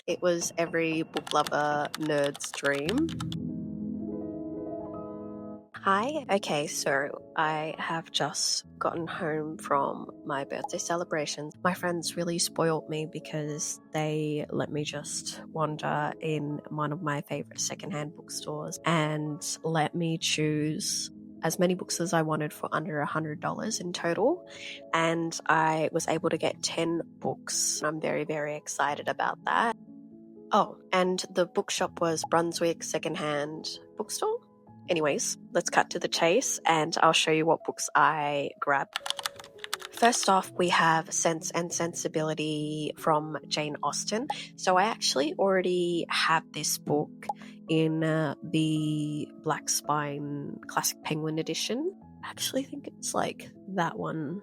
It was every book lover nerd's dream. Hi, okay, so I have just gotten home from my birthday celebrations. My friends really spoiled me because they let me just wander in one of my favorite secondhand bookstores and let me choose as many books as I wanted for under $100 in total. And I was able to get 10 books. I'm very, very excited about that. Oh, and the bookshop was Brunswick Secondhand Bookstore. Anyways, let's cut to the chase and I'll show you what books I grabbed. First off, we have Sense and Sensibility from Jane Austen. So I actually already have this book in the Black Spine Classic Penguin edition. I actually think it's like that one.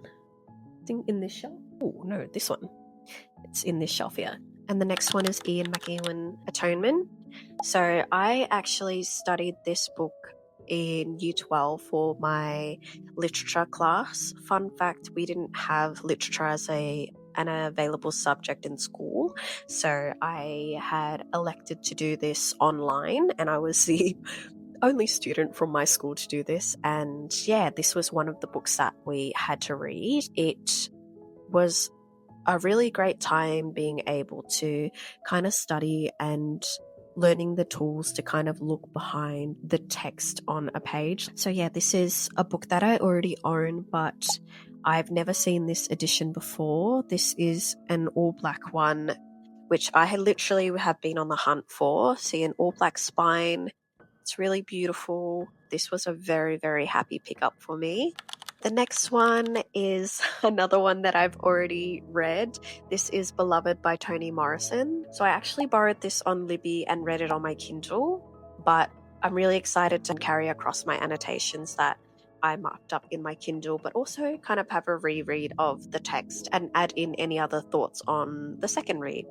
I think in this shelf. Oh, no, this one. It's in this shelf here. And the next one is Ian McEwan, Atonement. So I actually studied this book in Year 12 for my literature class. Fun fact, we didn't have literature as an available subject in school. So I had elected to do this online, and I was the only student from my school to do this. And yeah, this was one of the books that we had to read. It was a really great time being able to kind of study and learning the tools to kind of look behind the text on a page. So yeah, this is a book that I already own, but I've never seen this edition before. This is an all black one, which I literally have been on the hunt for. See, an all black spine. It's really beautiful. This was a very, very happy pickup for me. The next one is another one that I've already read. This is Beloved by Toni Morrison. So I actually borrowed this on Libby and read it on my Kindle, but I'm really excited to carry across my annotations that I marked up in my Kindle, but also kind of have a reread of the text and add in any other thoughts on the second read.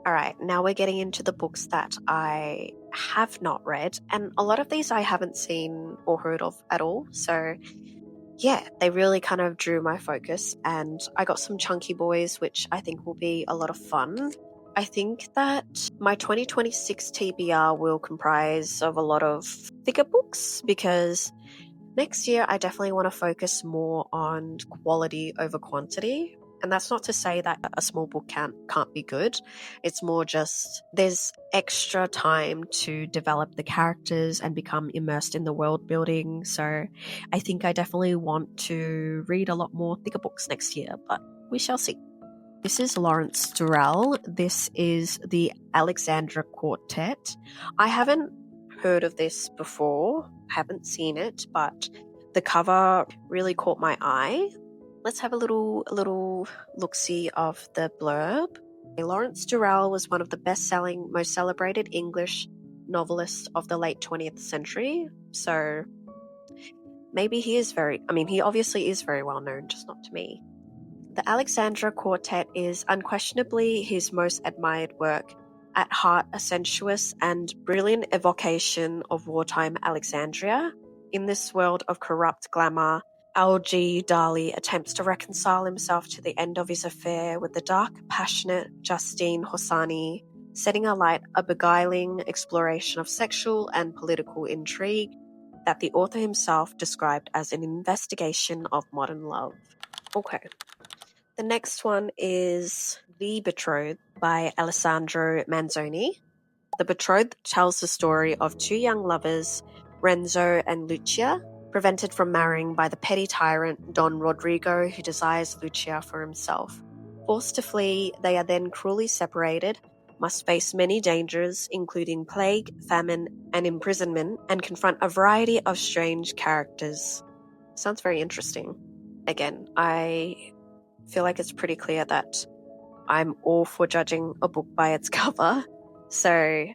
All right, now we're getting into the books that I have not read, and a lot of these I haven't seen or heard of at all. So yeah, they really kind of drew my focus, and I got some chunky boys, which I think will be a lot of fun. I think that my 2026 TBR will comprise of a lot of thicker books because next year I definitely want to focus more on quality over quantity. And that's not to say that a small book can't be good. It's more just there's extra time to develop the characters and become immersed in the world building. So I think I definitely want to read a lot more thicker books next year, but we shall see. This is Lawrence Durrell. This is the Alexandra Quartet. I haven't heard of this before, haven't seen it, but the cover really caught my eye. Let's have a little look-see of the blurb. Lawrence Durrell was one of the best-selling, most celebrated English novelists of the late 20th century. So maybe he obviously is very well known, just not to me. The Alexandra Quartet is unquestionably his most admired work, at heart a sensuous and brilliant evocation of wartime Alexandria. In this world of corrupt glamour, Algie Dali attempts to reconcile himself to the end of his affair with the dark, passionate Justine Hossani, setting alight a beguiling exploration of sexual and political intrigue that the author himself described as an investigation of modern love. Okay. The next one is The Betrothed by Alessandro Manzoni. The Betrothed tells the story of two young lovers, Renzo and Lucia, prevented from marrying by the petty tyrant Don Rodrigo, who desires Lucia for himself. Forced to flee, they are then cruelly separated, must face many dangers, including plague, famine, and imprisonment, and confront a variety of strange characters. Sounds very interesting. Again, I feel like it's pretty clear that I'm all for judging a book by its cover. So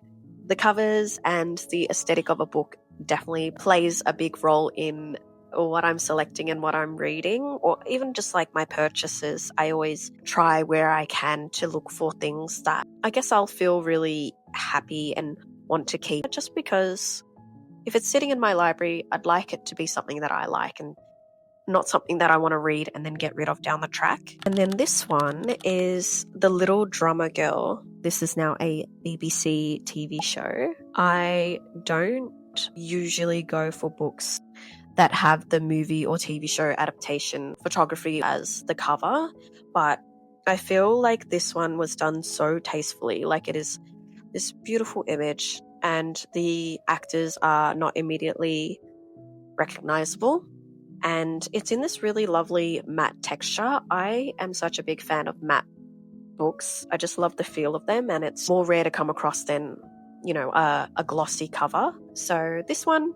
the covers and the aesthetic of a book definitely plays a big role in what I'm selecting and what I'm reading, or even just like my purchases. I always try where I can to look for things that I guess I'll feel really happy and want to keep, just because if it's sitting in my library, I'd like it to be something that I like and not something that I want to read and then get rid of down the track. And then this one is The Little Drummer Girl. This is now a BBC TV show. I don't usually go for books that have the movie or TV show adaptation photography as the cover, but I feel like this one was done so tastefully. Like, it is this beautiful image and the actors are not immediately recognizable, and it's in this really lovely matte texture. I am such a big fan of matte books. I just love the feel of them, and it's more rare to come across than, a glossy cover. So this one,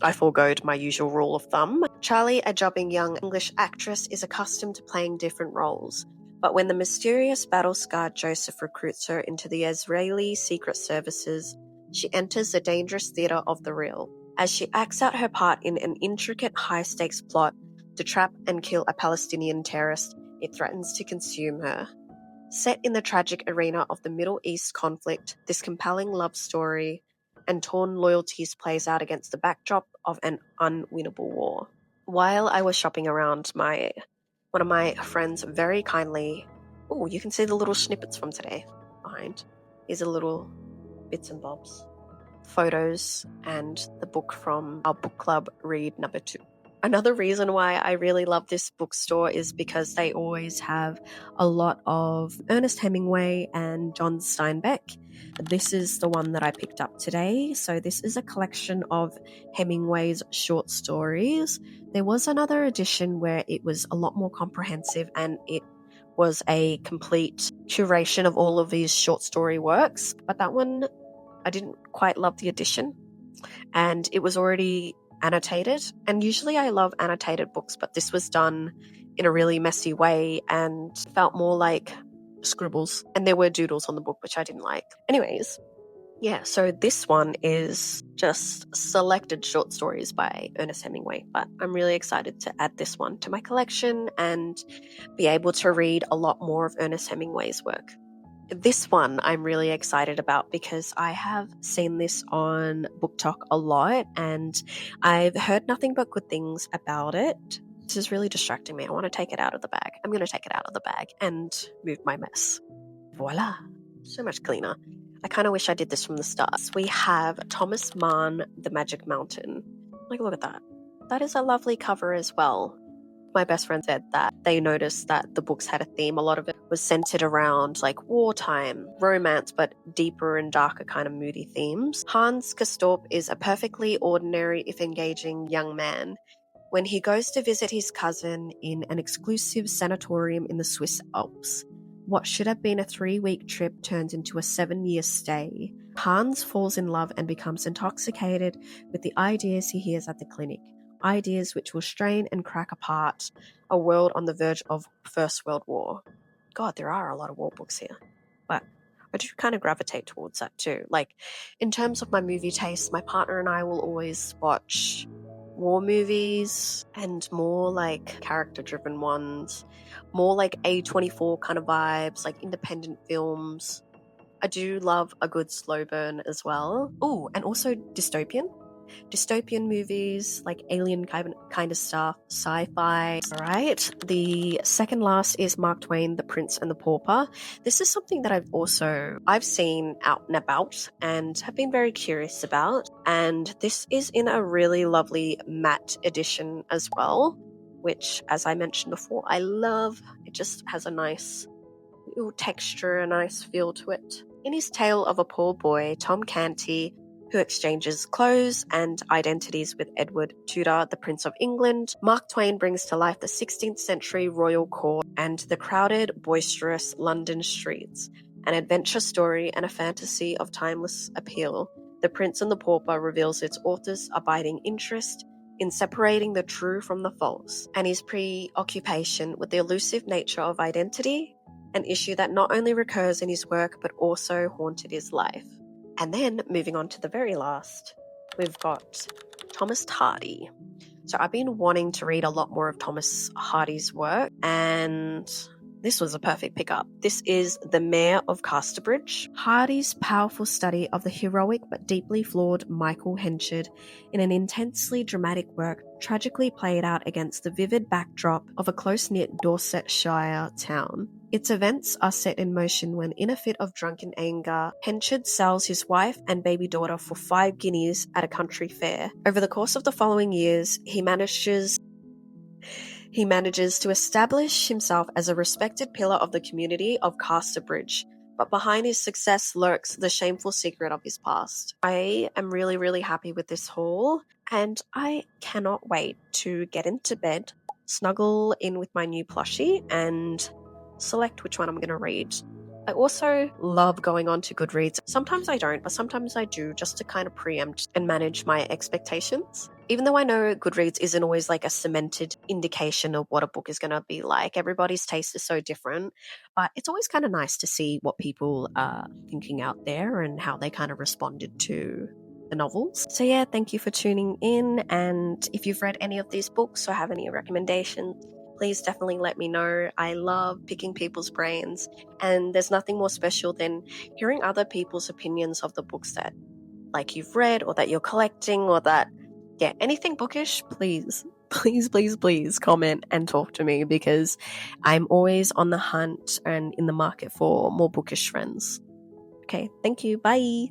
I foregoed my usual rule of thumb. Charlie, a jobbing young English actress, is accustomed to playing different roles. But when the mysterious battle-scarred Joseph recruits her into the Israeli Secret Services, she enters the dangerous theatre of the real. As she acts out her part in an intricate high-stakes plot to trap and kill a Palestinian terrorist, it threatens to consume her. Set in the tragic arena of the Middle East conflict, this compelling love story and torn loyalties plays out against the backdrop of an unwinnable war. While I was shopping around, one of my friends very kindly, you can see the little snippets from today behind. These are little bits and bobs, photos, and the book from our book club read number 2. Another reason why I really love this bookstore is because they always have a lot of Ernest Hemingway and John Steinbeck. This is the one that I picked up today. So this is a collection of Hemingway's short stories. There was another edition where it was a lot more comprehensive and it was a complete curation of all of these short story works. But that one, I didn't quite love the edition, and it was already annotated. And usually I love annotated books, but this was done in a really messy way and felt more like scribbles, and there were doodles on the book, which I didn't like. Anyways, yeah, so this one is just selected short stories by Ernest Hemingway, but I'm really excited to add this one to my collection and be able to read a lot more of Ernest Hemingway's work. This one I'm really excited about because I have seen this on Book Talk a lot and I've heard nothing but good things about it. This is really distracting me. I want to take it out of the bag. I'm going to take it out of the bag and move my mess. Voila. So much cleaner. I kind of wish I did this from the start. We have Thomas Mann, The Magic Mountain. Like, look at that. That is a lovely cover as well. My best friend said that they noticed that the books had a theme. A lot of it was centered around like wartime, romance, but deeper and darker kind of moody themes. Hans Castorp is a perfectly ordinary, if engaging, young man. When he goes to visit his cousin in an exclusive sanatorium in the Swiss Alps, what should have been a 3-week trip turns into a 7-year stay. Hans falls in love and becomes intoxicated with the ideas he hears at the clinic. Ideas which will strain and crack apart a world on the verge of First World War. God, there are a lot of war books here. But I do kind of gravitate towards that too. Like, in terms of my movie taste, my partner and I will always watch war movies and more like character-driven ones, more like A24 kind of vibes, like independent films. I do love a good slow burn as well. Oh, and also dystopian movies, like alien kind of stuff, sci-fi. All right, the second last is Mark Twain, The Prince and the Pauper. This is something that I've seen out and about and have been very curious about, and this is in a really lovely matte edition as well, which, as I mentioned before, I love. It just has a nice little texture, a nice feel to it. In his tale of a poor boy, Tom Canty, who exchanges clothes and identities with Edward Tudor, the Prince of England, Mark Twain brings to life the 16th century royal court and the crowded, boisterous London streets. An adventure story and a fantasy of timeless appeal, The Prince and the Pauper reveals its author's abiding interest in separating the true from the false, and his preoccupation with the elusive nature of identity, an issue that not only recurs in his work but also haunted his life. And then, moving on to the very last, we've got Thomas Hardy. So I've been wanting to read a lot more of Thomas Hardy's work, and this was a perfect pickup. This is The Mayor of Casterbridge, Hardy's powerful study of the heroic but deeply flawed Michael Henchard in an intensely dramatic work tragically played out against the vivid backdrop of a close-knit Dorsetshire town. Its events are set in motion when, in a fit of drunken anger, Henchard sells his wife and baby daughter for 5 guineas at a country fair. Over the course of the following years, he manages to establish himself as a respected pillar of the community of Casterbridge, but behind his success lurks the shameful secret of his past. I am really, really happy with this haul, and I cannot wait to get into bed, snuggle in with my new plushie, and select which one I'm going to read. I also love going on to Goodreads. Sometimes I don't, but sometimes I do, just to kind of preempt and manage my expectations. Even though I know Goodreads isn't always like a cemented indication of what a book is going to be like, everybody's taste is so different, but it's always kind of nice to see what people are thinking out there and how they kind of responded to the novels. So yeah, thank you for tuning in, and if you've read any of these books or have any recommendations, please definitely let me know. I love picking people's brains, and there's nothing more special than hearing other people's opinions of the books that like you've read or that you're collecting or that, yeah, anything bookish, please comment and talk to me, because I'm always on the hunt and in the market for more bookish friends. Okay, thank you. Bye.